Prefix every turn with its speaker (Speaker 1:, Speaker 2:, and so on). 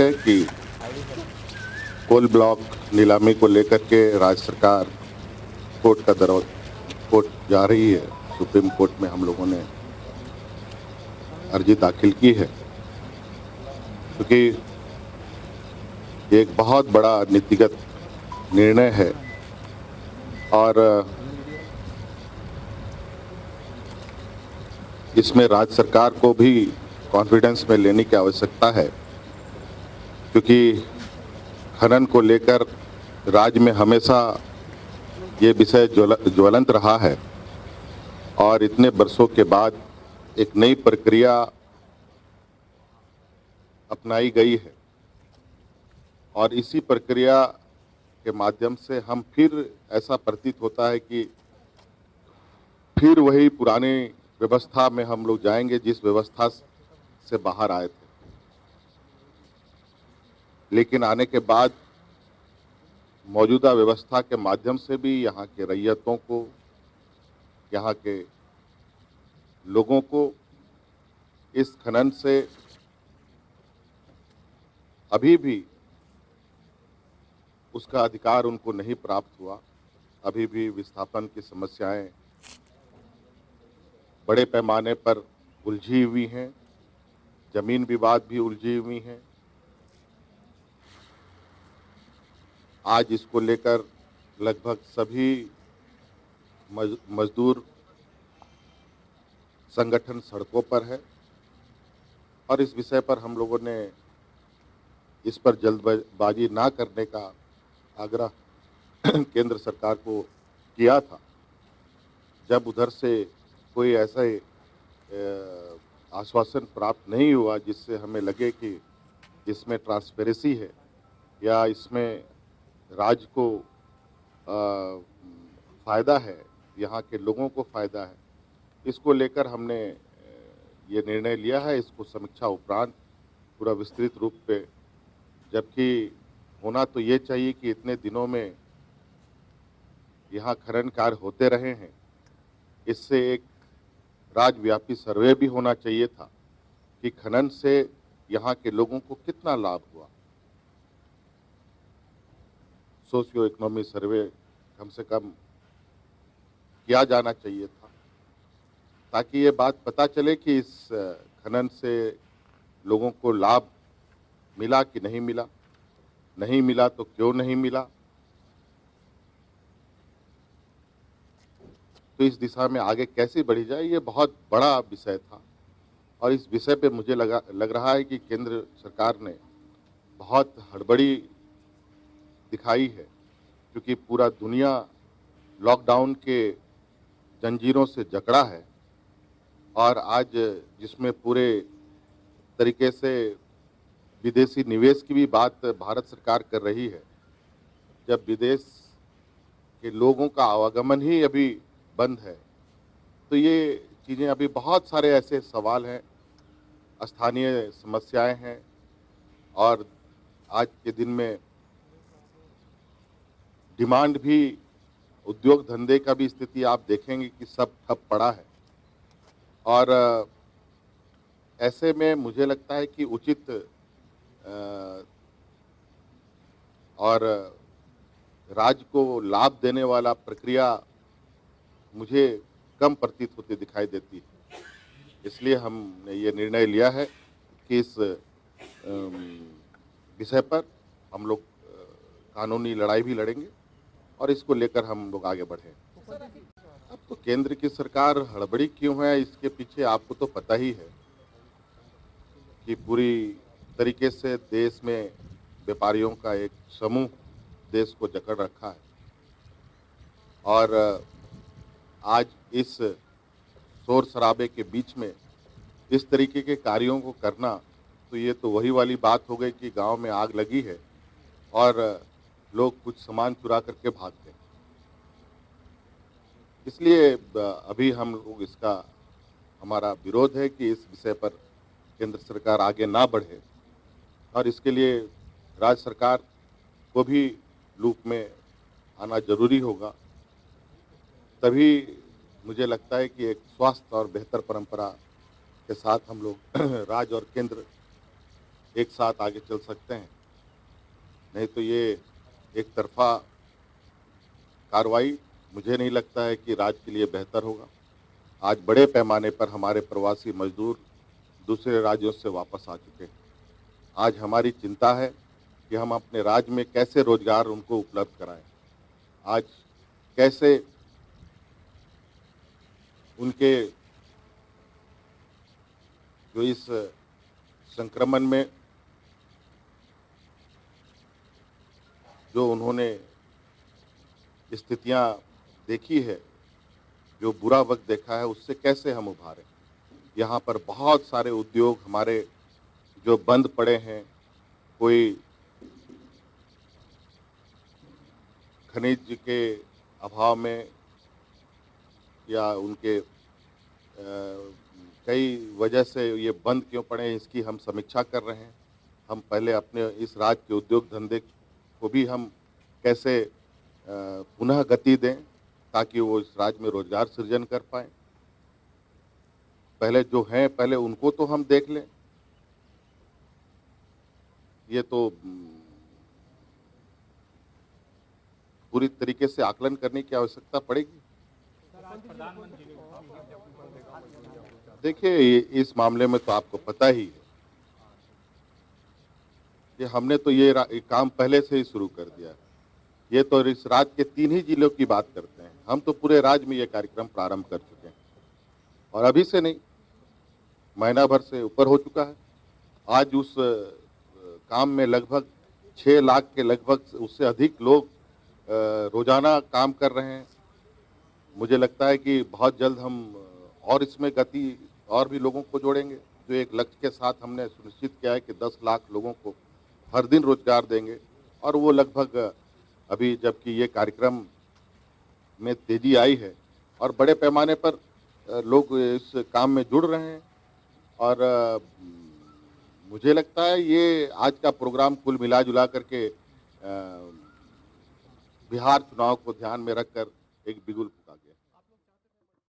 Speaker 1: है कि coal block नीलामी को लेकर के राज्य सरकार कोर्ट का दरवाजा कोर्ट जा रही है। सुप्रीम कोर्ट में हम लोगों ने अर्जी दाखिल की है, क्योंकि ये एक बहुत बड़ा नीतिगत निर्णय है और इसमें राज्य सरकार को भी कॉन्फिडेंस में लेने की आवश्यकता है, क्योंकि खनन को लेकर राज्य में हमेशा ये विषय ज्वलंत रहा है और इतने वर्षों के बाद एक नई प्रक्रिया अपनाई गई है और इसी प्रक्रिया के माध्यम से हम फिर ऐसा प्रतीत होता है कि फिर वही पुरानी व्यवस्था में हम लोग जाएंगे जिस व्यवस्था से बाहर आए थे। लेकिन आने के बाद मौजूदा व्यवस्था के माध्यम से भी यहाँ के रैयतों को, यहाँ के लोगों को इस खनन से अभी भी उसका अधिकार उनको नहीं प्राप्त हुआ। अभी भी विस्थापन की समस्याएं बड़े पैमाने पर उलझी हुई हैं, जमीन विवाद भी उलझी हुई हैं। आज इसको लेकर लगभग सभी मजदूर संगठन सड़कों पर है और इस विषय पर हम लोगों ने इस पर जल्दबाजी ना करने का आग्रह केंद्र सरकार को किया था। जब उधर से कोई ऐसा आश्वासन प्राप्त नहीं हुआ जिससे हमें लगे कि इसमें ट्रांसपेरेंसी है या इसमें राज्य को फ़ायदा है, यहाँ के लोगों को फ़ायदा है, इसको लेकर हमने ये निर्णय लिया है। इसको समीक्षा उपरांत पूरा विस्तृत रूप पे, जबकि होना तो ये चाहिए कि इतने दिनों में यहाँ खनन कार्य होते रहे हैं, इससे एक राज्यव्यापी सर्वे भी होना चाहिए था कि खनन से यहाँ के लोगों को कितना लाभ हुआ। सोशियो इकोनॉमी सर्वे कम से कम किया जाना चाहिए था, ताकि ये बात पता चले कि इस खनन से लोगों को लाभ मिला कि नहीं मिला, नहीं मिला तो क्यों नहीं मिला। तो इस दिशा में आगे कैसे बढ़ी जाए, ये बहुत बड़ा विषय था और इस विषय पे मुझे लग रहा है कि केंद्र सरकार ने बहुत हड़बड़ी दिखाई है, क्योंकि पूरा दुनिया लॉकडाउन के जंजीरों से जकड़ा है और आज जिसमें पूरे तरीके से विदेशी निवेश की भी बात भारत सरकार कर रही है, जब विदेश के लोगों का आवागमन ही अभी बंद है, तो ये चीज़ें अभी बहुत सारे ऐसे सवाल हैं, स्थानीय समस्याएं हैं और आज के दिन में डिमांड भी, उद्योग धंधे का भी स्थिति आप देखेंगे कि सब ठप पड़ा है और ऐसे में मुझे लगता है कि उचित और राज्य को लाभ देने वाला प्रक्रिया मुझे कम प्रतीत होती दिखाई देती है। इसलिए हमने ये निर्णय लिया है कि इस विषय पर हम लोग कानूनी लड़ाई भी लड़ेंगे और इसको लेकर हम लोग आगे बढ़ें। अब तो केंद्र की सरकार हड़बड़ी क्यों है, इसके पीछे आपको तो पता ही है कि पूरी तरीके से देश में व्यापारियों का एक समूह देश को जकड़ रखा है और आज इस शोर शराबे के बीच में इस तरीके के कार्यों को करना, तो ये तो वही वाली बात हो गई कि गांव में आग लगी है और लोग कुछ सामान चुरा करके भाग गए। इसलिए अभी हम लोग इसका, हमारा विरोध है कि इस विषय पर केंद्र सरकार आगे ना बढ़े और इसके लिए राज्य सरकार को भी लूप में आना जरूरी होगा। तभी मुझे लगता है कि एक स्वस्थ और बेहतर परंपरा के साथ हम लोग राज्य और केंद्र एक साथ आगे चल सकते हैं। नहीं तो ये एक तरफ़ा कार्रवाई मुझे नहीं लगता है कि राज्य के लिए बेहतर होगा। आज बड़े पैमाने पर हमारे प्रवासी मज़दूर दूसरे राज्यों से वापस आ चुके हैं। आज हमारी चिंता है कि हम अपने राज्य में कैसे रोज़गार उनको उपलब्ध कराएँ। आज कैसे उनके जो इस संक्रमण में जो उन्होंने स्थितियाँ देखी है, जो बुरा वक़्त देखा है, उससे कैसे हम उभारें। यहाँ पर बहुत सारे उद्योग हमारे जो बंद पड़े हैं, कोई खनिज के अभाव में या उनके कई वजह से ये बंद क्यों पड़े हैं, इसकी हम समीक्षा कर रहे हैं। हम पहले अपने इस राज्य के उद्योग धंधे को भी हम कैसे पुनः गति दें ताकि वो इस राज्य में रोज़गार सृजन कर पाएँ। पहले जो हैं, पहले उनको तो हम देख लें। ये तो पूरी तरीके से आकलन करने की आवश्यकता पड़ेगी। देखिए, इस मामले में तो आपको पता ही है कि हमने तो ये काम पहले से ही शुरू कर दिया है। ये तो इस राज्य के 3 ही जिलों की बात करते हैं। हम तो पूरे राज्य में ये कार्यक्रम प्रारंभ कर चुके हैं और अभी से नहीं, महीना भर से ऊपर हो चुका है। आज उस काम में लगभग 6 लाख के लगभग उससे अधिक लोग रोज़ाना काम कर रहे हैं। मुझे लगता है कि बहुत जल्द हम और इसमें गति और भी लोगों को जोड़ेंगे। जो एक लक्ष्य के साथ हमने सुनिश्चित किया है कि 10 लाख लोगों को हर दिन रोज़गार देंगे और वो लगभग अभी जबकि ये कार्यक्रम में तेज़ी आई है और बड़े पैमाने पर लोग इस काम में जुड़ रहे हैं और मुझे लगता है ये आज का प्रोग्राम कुल मिला-जुला करके बिहार चुनाव को ध्यान में रखकर एक बिगुल फूँका गया।